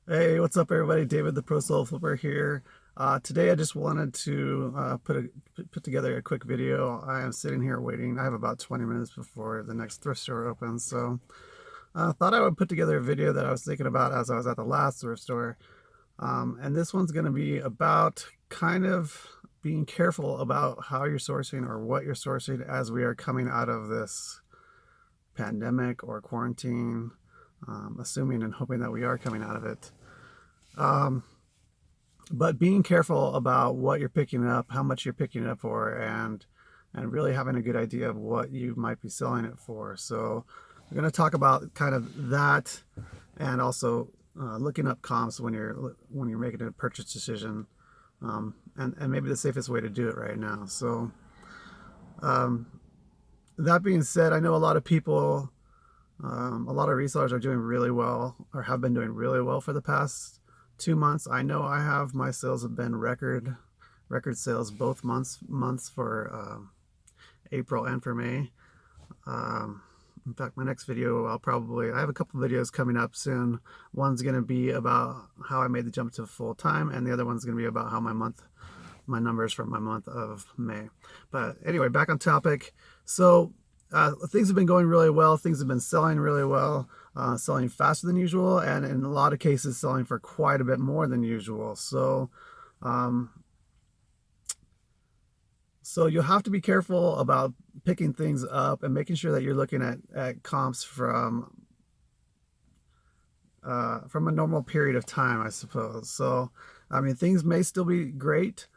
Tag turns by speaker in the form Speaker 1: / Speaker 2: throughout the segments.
Speaker 1: Hey, what's up, everybody? David, the Pro Soul Flipper here. Today, I just wanted to put together a quick video. I am sitting here waiting. I have about 20 minutes before the next thrift store opens, so I thought I would put together a video that I was thinking about as I was at the last thrift store. And this one's going to be about kind of being careful about how you're sourcing or what you're sourcing as we are coming out of this pandemic or quarantine, assuming and hoping that we are coming out of it. Um, but being careful about what you're picking up, how much you're picking it up for, and really having a good idea of what you might be selling it for. So we're going to talk about kind of that, and also looking up comps when you're making a purchase decision, and maybe the safest way to do it right now. So um, that being said, I know a lot of people, a lot of resellers are doing really well or have been doing really well for the past 2 months. I know I have. My sales have been record sales both months for April and for May. In fact, my next video, I have a couple videos coming up soon. One's going to be about how I made the jump to full time, and the other one's going to be about how my numbers for my month of May. But anyway, back on topic. So things have been going really well. Things have been selling really well, selling faster than usual, and in a lot of cases, selling for quite a bit more than usual. Um, so you'll have to be careful about picking things up and making sure that you're looking at comps from a normal period of time, I suppose. So, I mean, things may still be great.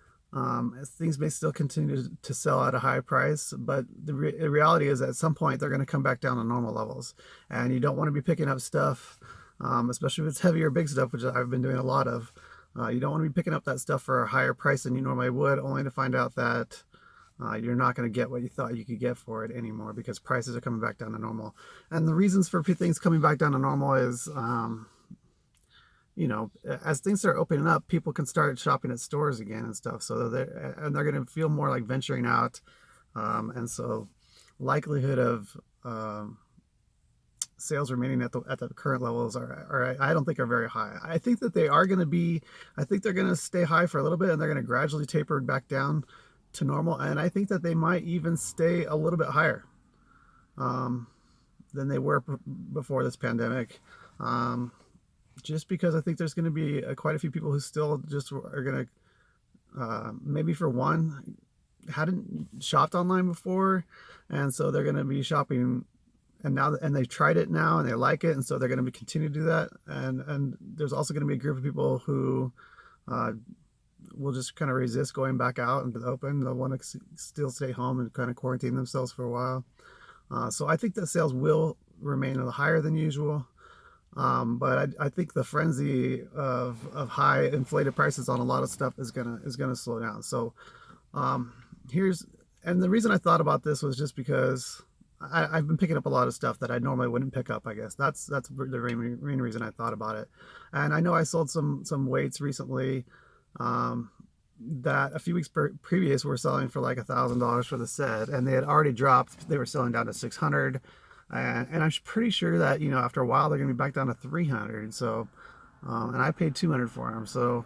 Speaker 1: Things may still continue to sell at a high price, but the reality is at some point they're going to come back down to normal levels. And you don't want to be picking up stuff, especially if it's heavier, big stuff, which I've been doing a lot of. You don't want to be picking up that stuff for a higher price than you normally would, only to find out that you're not going to get what you thought you could get for it anymore because prices are coming back down to normal. And the reasons for things coming back down to normal is, as things start opening up, people can start shopping at stores again and stuff. So they're going to feel more like venturing out, and so likelihood of sales remaining at the current levels are I don't think are very high. I think that they are going to be. I think they're going to stay high for a little bit, and they're going to gradually taper back down to normal. And I think that they might even stay a little bit higher um, than they were before this pandemic. Just because I think there's going to be quite a few people who still just are going to, maybe for one, hadn't shopped online before, and so they're going to be shopping, and they've tried it now and they like it, and so they're going to be continue to do that. And there's also going to be a group of people who will just kind of resist going back out into the open. They'll want to still stay home and kind of quarantine themselves for a while. So I think that sales will remain a little higher than usual. But I think the frenzy of high inflated prices on a lot of stuff is gonna slow down. So um, and the reason I thought about this was just because I've been picking up a lot of stuff that I normally wouldn't pick up. I guess that's the main reason I thought about it. And I know I sold some weights recently that a few weeks previous were selling for like $1,000 for the set, and they had already dropped. They were selling down to 600. And I'm pretty sure that after a while they're gonna be back down to 300. So, and I paid 200 for them. So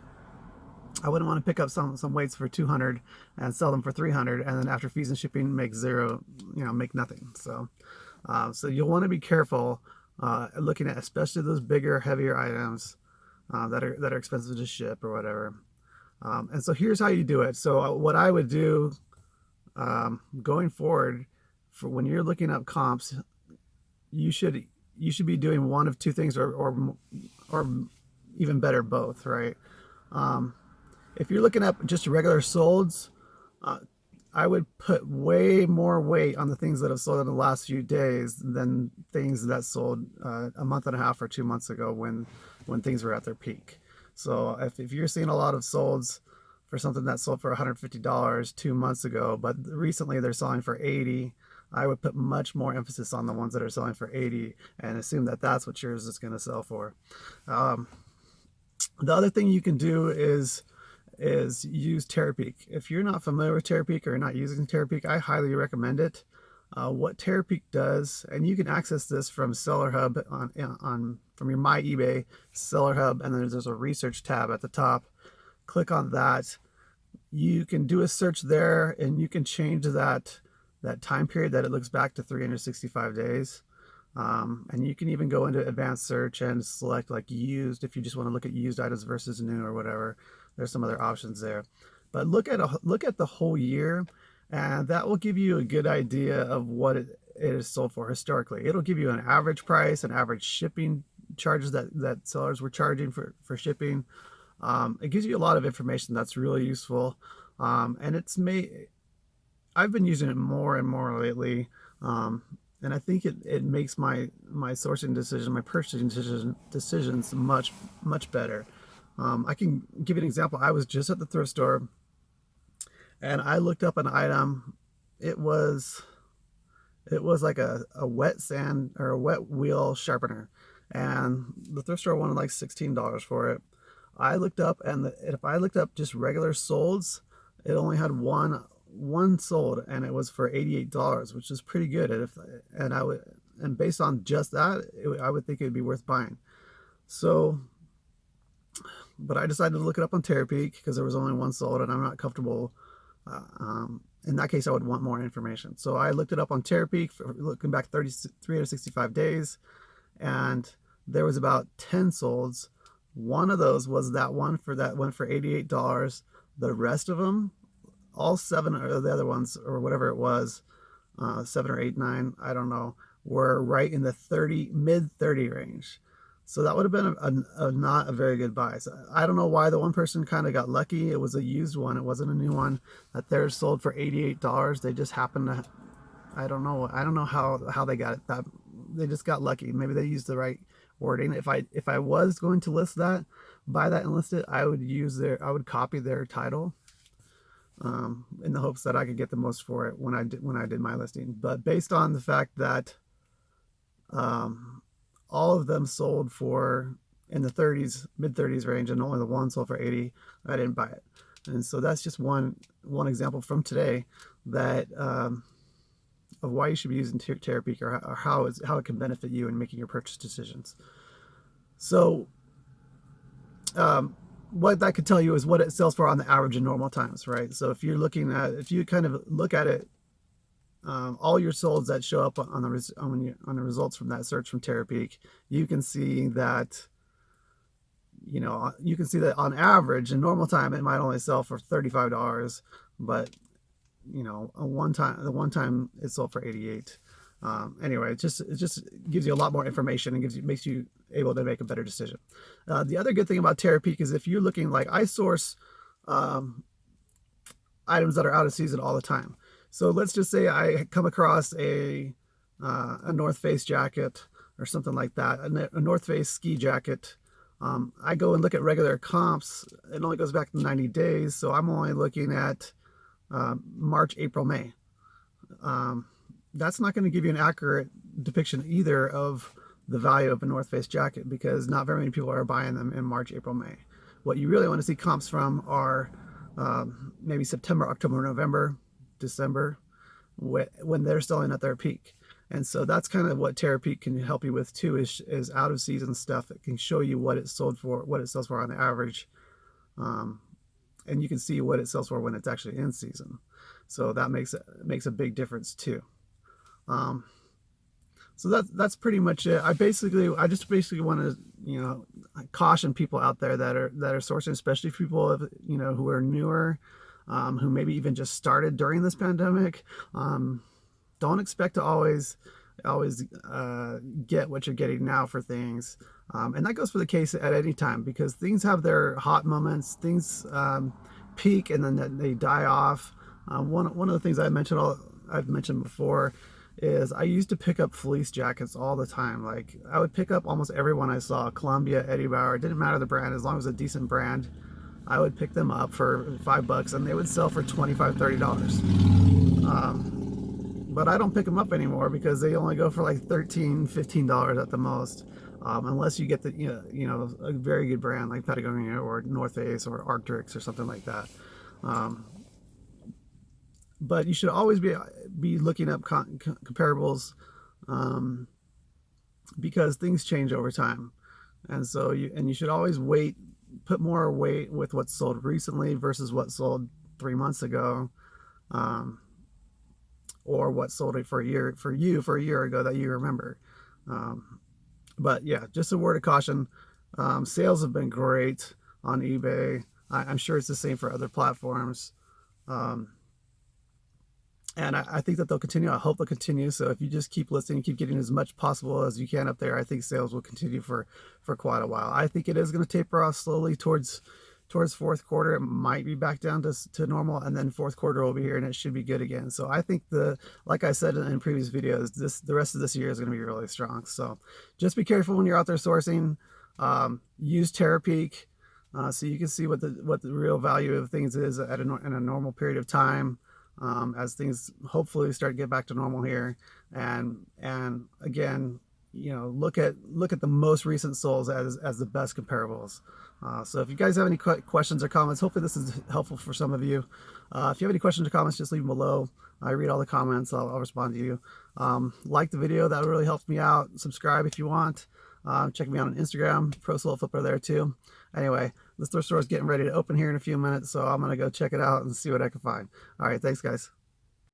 Speaker 1: I wouldn't want to pick up some weights for 200 and sell them for 300, and then after fees and shipping make zero, make nothing. So, so you'll want to be careful looking at especially those bigger, heavier items that are expensive to ship or whatever. And so here's how you do it. So what I would do going forward for when you're looking up comps, you should be doing one of two things, or even better, both, right? If you're looking up just regular solds, I would put way more weight on the things that have sold in the last few days than things that sold a month and a half or 2 months ago when things were at their peak. So if you're seeing a lot of solds for something that sold for $150 2 months ago, but recently they're selling for 80, I would put much more emphasis on the ones that are selling for 80 and assume that that's what yours is going to sell for. The other thing you can do is use Terapeak. If you're not familiar with Terapeak or you're not using Terapeak, I highly recommend it. what Terapeak does, and you can access this from Seller Hub from your My eBay Seller Hub, and then there's a research tab at the top. Click on that. You can do a search there, and you can change that time period that it looks back to 365 days. And you can even go into advanced search and select like used if you just want to look at used items versus new or whatever. There's some other options there, but look at the whole year, and that will give you a good idea of what it is sold for historically. It'll give you an average price, an average shipping charges that sellers were charging for shipping. It gives you a lot of information that's really useful, and I've been using it more and more lately. And I think it makes my sourcing decision, my purchasing decisions much better. I can give you an example. I was just at the thrift store, and I looked up an item. It was like a wet sand or a wet wheel sharpener, and the thrift store wanted like $16 for it. I looked up, and if I looked up just regular solds, it only had one sold, and it was for $88, which is pretty good. And based on just that, I would think it'd be worth buying. So, but I decided to look it up on Terapeak because there was only one sold, and I'm not comfortable. In that case, I would want more information. So I looked it up on Terapeak, looking back 365 days, and there was about 10 solds. One of those was that one for $88. The rest of them, all 7 or the other ones or whatever it was, 7 or 8, 9, I don't know, were right in the mid 30 range. So that would have been not a very good buy. So I don't know why the one person kind of got lucky. It was a used one. It wasn't a new one. That theirs sold for $88. They just happened to, I don't know how they got it. That they just got lucky. Maybe they used the right wording. If I was going to buy that and list it, I would copy their title, in the hopes that I could get the most for it when I did my listing. But based on the fact that all of them sold for in the 30s, mid 30s range, and only the one sold for 80, I didn't buy it. And so that's just one example from today that of why you should be using Terapeak, or how it can benefit you in making your purchase decisions. So what that could tell you is what it sells for on the average in normal times, right? So if you kind of look at it, all your solds that show up on the results from that search from Terapeak, you can see that on average in normal time it might only sell for $35, but the one time it sold for 88. Anyway, it just gives you a lot more information and makes you able to make a better decision. The other good thing about Terapeak is if you're looking, like I source items that are out of season all the time. So let's just say I come across a North Face jacket or something like that, a North Face ski jacket. I go and look at regular comps. It only goes back to 90 days, so I'm only looking at March, April, May. That's not going to give you an accurate depiction either of the value of a North Face jacket, because not very many people are buying them in March, April, May. What you really want to see comps from are maybe September, October, November, December, when they're selling at their peak. And so that's kind of what Terapeak can help you with too, is out of season stuff. It can show you what it sells for on the average, and you can see what it sells for when it's actually in season. So that makes a big difference too. So that's pretty much it. I just basically want to caution people out there that are sourcing, especially people who are newer, who maybe even just started during this pandemic. Don't expect to always get what you're getting now for things, and that goes for the case at any time, because things have their hot moments. Things peak and then they die off. One of the things I've mentioned before is I used to pick up fleece jackets all the time. Like I would pick up almost every one I saw, Columbia, Eddie Bauer, it didn't matter the brand, as long as it was a decent brand. I would pick them up for $5 and they would sell for $25, $30. But I don't pick them up anymore because they only go for like $13, $15 at the most, unless you get the a very good brand like Patagonia or North Face or Arc'teryx or something like that. but you should always be looking up comparables, um, because things change over time, and so you should always put more weight with what's sold recently versus what sold 3 months ago, um, or what sold it for a year ago that you remember. Um, but yeah, just a word of caution. Sales have been great on eBay. I'm sure it's the same for other platforms. Um, and I think that they'll continue. I hope they'll continue. So if you just keep listening, keep getting as much possible as you can up there, I think sales will continue for quite a while. I think it is going to taper off slowly towards fourth quarter. It might be back down to normal, and then fourth quarter will be here and it should be good again. So I think like I said in previous videos, the rest of this year is going to be really strong. So just be careful when you're out there sourcing. Use Terapeak, so you can see what the real value of things is in a normal period of time, as things hopefully start to get back to normal here. And again, look at the most recent solds as the best comparables. So if you guys have any questions or comments, hopefully this is helpful for some of you. If you have any questions or comments, just leave them below. I read all the comments. I'll respond to you. Like the video, that really helps me out. Subscribe if you want. Check me out on Instagram, Pro Soul Flipper there too. Anyway, this thrift store is getting ready to open here in a few minutes, so I'm gonna go check it out and see what I can find. All right, thanks guys.